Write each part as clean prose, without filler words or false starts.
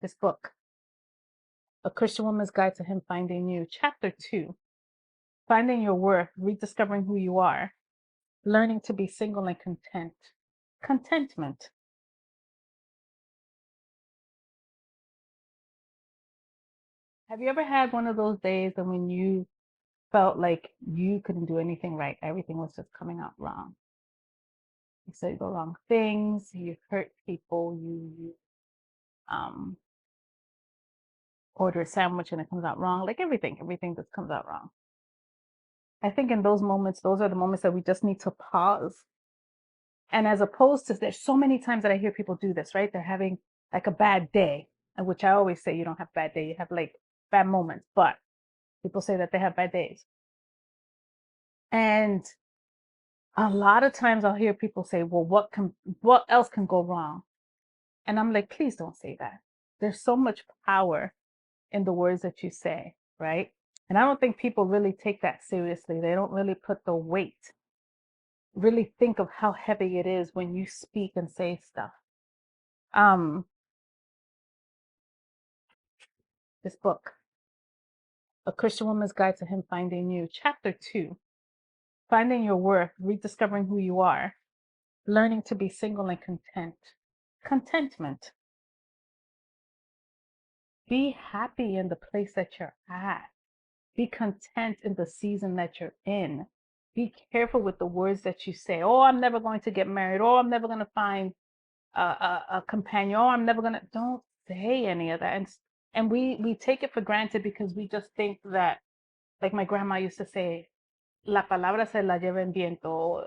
this book, A Christian Woman's Guide to Him Finding You, Chapter 2, Finding Your Worth, Rediscovering Who You Are, Learning to be Single and Content. Contentment. Have you ever had one of those days when you felt like you couldn't do anything right? Everything was just coming out wrong. You said the wrong things, you hurt people, you um order a sandwich and it comes out wrong. Like everything just comes out wrong. I think in those moments, those are the moments that we just need to pause. And as opposed to, there's so many times that I hear people do this, right? They're having like a bad day, which I always say you don't have bad day, you have like bad moments, but people say that they have bad days. And a lot of times I'll hear people say, well, what else can go wrong? And I'm like, please don't say that. There's so much power in the words that you say, right? And I don't think people really take that seriously. They don't really put the weight, really think of how heavy it is when you speak and say stuff. Um, this book, A Christian Woman's Guide to Him Finding You, Chapter 2, Finding Your Worth, Rediscovering Who You Are, Learning to be Single and Content. Contentment. Be happy in the place that you're at. Be content in the season that you're in. Be careful with the words that you say. Oh, I'm never going to get married. Oh, I'm never going to find a companion. Oh, I'm never going to. Don't say any of that. And we take it for granted because we just think that, like my grandma used to say, la palabra se la lleva el viento.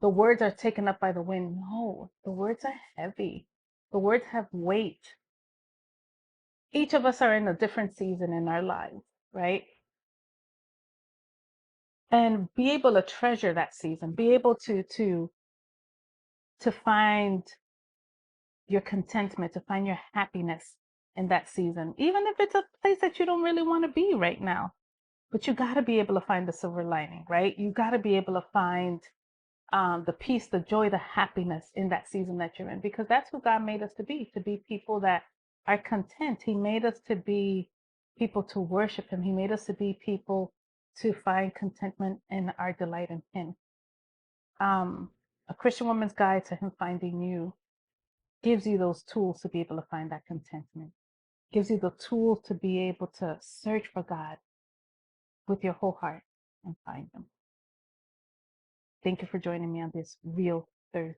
The words are taken up by the wind. No, the words are heavy. The words have weight. Each of us are in a different season in our lives, right? And be able to treasure that season, be able to find your contentment, to find your happiness in that season, even if it's a place that you don't really want to be right now. But you got to be able to find the silver lining, right? You got to be able to find the peace, the joy, the happiness in that season that you're in, because that's who God made us to be people that are content. He made us to be people to worship Him. He made us to be people to find contentment and our delight in Him. A Christian Woman's Guide to Him Finding You gives you those tools to be able to find that contentment, gives you the tools to be able to search for God with your whole heart and find Him. Thank you for joining me on this Real Thursday.